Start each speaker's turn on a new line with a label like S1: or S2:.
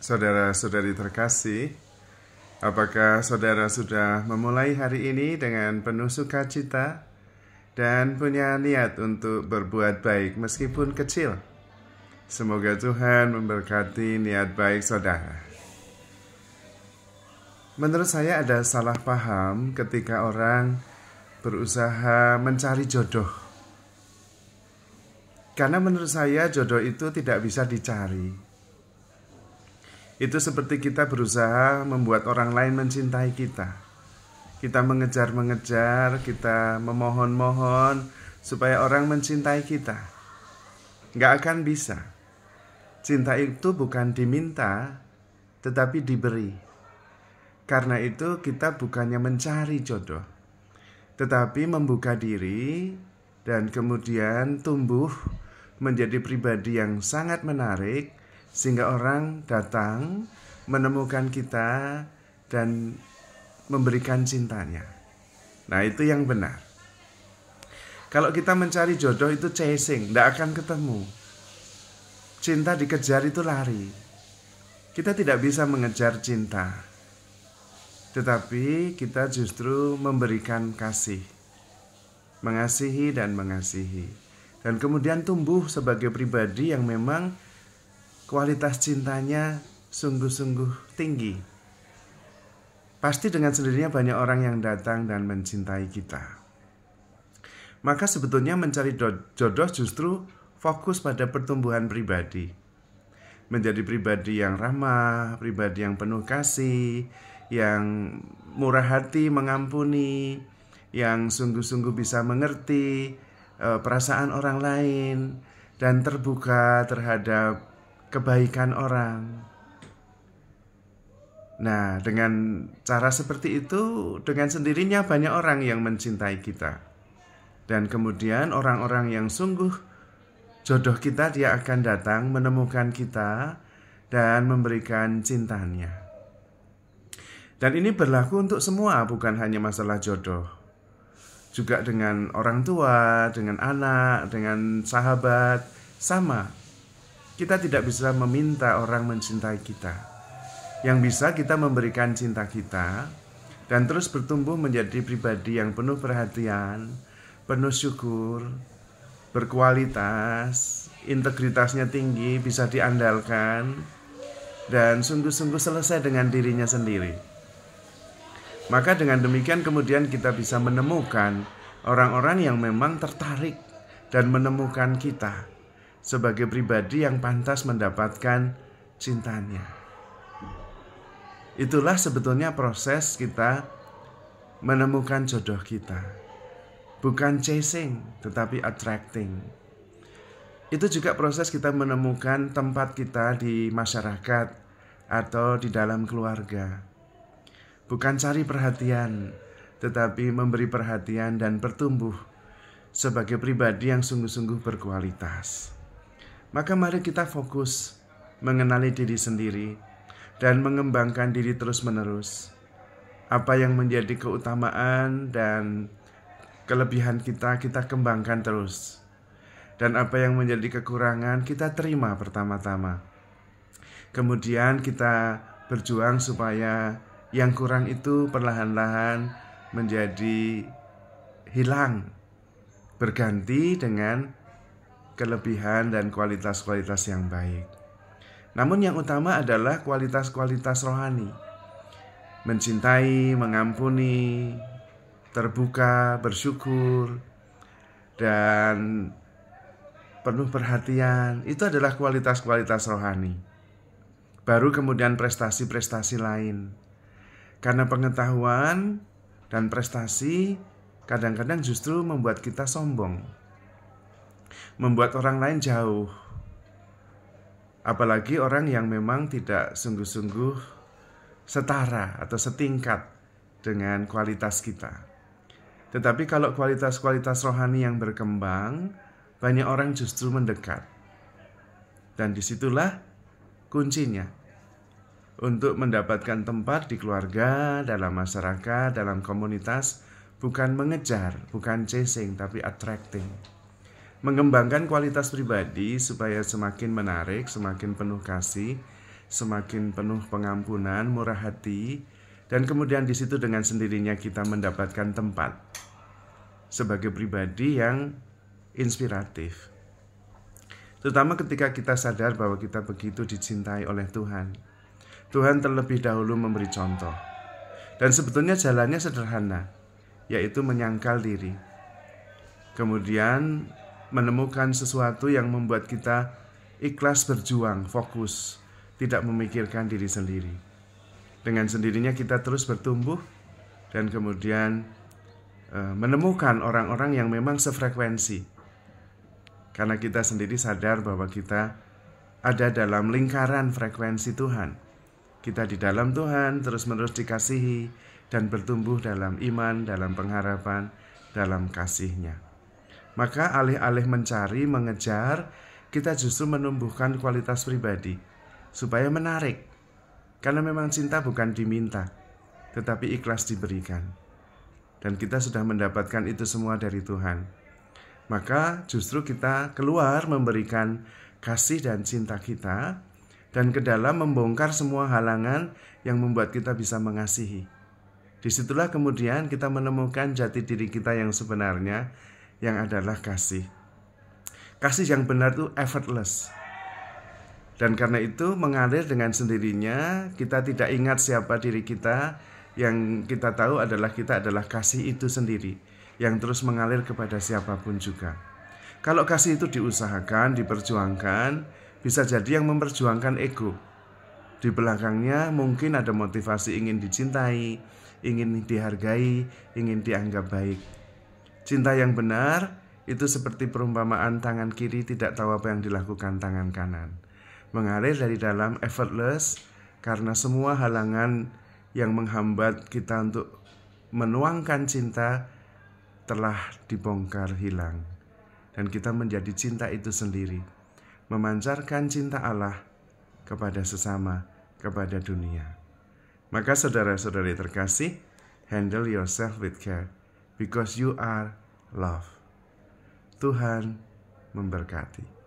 S1: Saudara-saudari terkasih, apakah saudara sudah memulai hari ini dengan penuh sukacita dan punya niat untuk berbuat baik meskipun kecil? Semoga Tuhan memberkati niat baik saudara. Menurut saya ada salah paham ketika orang berusaha mencari jodoh. Karena menurut saya jodoh itu tidak bisa dicari. Itu seperti kita berusaha membuat orang lain mencintai kita. Kita mengejar-mengejar, kita memohon-mohon supaya orang mencintai kita. Nggak akan bisa. Cinta itu bukan diminta, tetapi diberi. Karena itu kita bukannya mencari jodoh, tetapi membuka diri dan kemudian tumbuh menjadi pribadi yang sangat menarik, sehingga orang datang menemukan kita dan memberikan cintanya. Nah, itu yang benar. Kalau kita mencari jodoh itu chasing, tidak akan ketemu. Cinta dikejar itu lari. Kita tidak bisa mengejar cinta, tetapi kita justru memberikan kasih, mengasihi dan mengasihi. Dan kemudian tumbuh sebagai pribadi yang memang kualitas cintanya sungguh-sungguh tinggi. Pasti dengan sendirinya banyak orang yang datang dan mencintai kita. Maka sebetulnya mencari jodoh justru fokus pada pertumbuhan pribadi. Menjadi pribadi yang ramah, pribadi yang penuh kasih, yang murah hati, mengampuni, yang sungguh-sungguh bisa mengerti perasaan orang lain, dan terbuka terhadap kebaikan orang. Nah, dengan cara seperti itu, dengan sendirinya banyak orang yang mencintai kita. Dan kemudian orang-orang yang sungguh jodoh kita, dia akan datang menemukan kita dan memberikan cintanya. Dan ini berlaku untuk semua, bukan hanya masalah jodoh. Juga dengan orang tua, dengan anak, dengan sahabat, sama. Kita tidak bisa meminta orang mencintai kita. Yang bisa kita memberikan cinta kita dan terus bertumbuh menjadi pribadi yang penuh perhatian, penuh syukur, berkualitas, integritasnya tinggi, bisa diandalkan, dan sungguh-sungguh selesai dengan dirinya sendiri. Maka dengan demikian kemudian kita bisa menemukan orang-orang yang memang tertarik dan menemukan kita sebagai pribadi yang pantas mendapatkan cintanya. Itulah sebetulnya proses kita menemukan jodoh kita. Bukan chasing, tetapi attracting. Itu juga proses kita menemukan tempat kita di masyarakat atau di dalam keluarga. Bukan cari perhatian, tetapi memberi perhatian dan bertumbuh sebagai pribadi yang sungguh-sungguh berkualitas. Maka mari kita fokus mengenali diri sendiri dan mengembangkan diri terus-menerus. Apa yang menjadi keutamaan dan kelebihan kita kembangkan terus. Dan apa yang menjadi kekurangan kita terima pertama-tama. Kemudian kita berjuang supaya yang kurang itu perlahan-lahan menjadi hilang, berganti dengan kelebihan dan kualitas-kualitas yang baik. Namun yang utama adalah kualitas-kualitas rohani. Mencintai, mengampuni, terbuka, bersyukur, dan penuh perhatian. Itu adalah kualitas-kualitas rohani. Baru kemudian prestasi-prestasi lain. Karena pengetahuan dan prestasi kadang-kadang justru membuat kita sombong, membuat orang lain jauh. Apalagi orang yang memang tidak sungguh-sungguh setara atau setingkat dengan kualitas kita. Tetapi kalau kualitas-kualitas rohani yang berkembang, banyak orang justru mendekat. Dan disitulah kuncinya untuk mendapatkan tempat di keluarga, dalam masyarakat, dalam komunitas. Bukan mengejar, bukan chasing, tapi attracting. Mengembangkan kualitas pribadi supaya semakin menarik, semakin penuh kasih, semakin penuh pengampunan, murah hati, dan kemudian di situ dengan sendirinya kita mendapatkan tempat sebagai pribadi yang inspiratif. Terutama ketika kita sadar bahwa kita begitu dicintai oleh Tuhan. Tuhan terlebih dahulu memberi contoh. Dan sebetulnya jalannya sederhana, yaitu menyangkal diri. Kemudian menemukan sesuatu yang membuat kita ikhlas berjuang, fokus, tidak memikirkan diri sendiri. Dengan sendirinya kita terus bertumbuh dan kemudian menemukan orang-orang yang memang sefrekuensi. Karena kita sendiri sadar bahwa kita ada dalam lingkaran frekuensi Tuhan. Kita di dalam Tuhan terus-menerus dikasihi dan bertumbuh dalam iman, dalam pengharapan, dalam kasih-Nya. Maka alih-alih mencari, mengejar, kita justru menumbuhkan kualitas pribadi supaya menarik. Karena memang cinta bukan diminta, tetapi ikhlas diberikan. Dan kita sudah mendapatkan itu semua dari Tuhan. Maka justru kita keluar memberikan kasih dan cinta kita, dan ke dalam membongkar semua halangan yang membuat kita bisa mengasihi. Disitulah kemudian kita menemukan jati diri kita yang sebenarnya, yang adalah kasih. Kasih yang benar itu effortless. Dan karena itu mengalir dengan sendirinya, kita tidak ingat siapa diri kita. Yang kita tahu adalah kita adalah kasih itu sendiri, yang terus mengalir kepada siapapun juga. Kalau kasih itu diusahakan, diperjuangkan, bisa jadi yang memperjuangkan ego. Di belakangnya mungkin ada motivasi ingin dicintai, ingin dihargai, ingin dianggap baik. Cinta yang benar itu seperti perumpamaan tangan kiri tidak tahu apa yang dilakukan tangan kanan. Mengalir dari dalam, effortless, karena semua halangan yang menghambat kita untuk menuangkan cinta telah dibongkar hilang. Dan kita menjadi cinta itu sendiri, memancarkan cinta Allah kepada sesama, kepada dunia. Maka saudara-saudari terkasih, handle yourself with care, because you are love. Tuhan memberkati.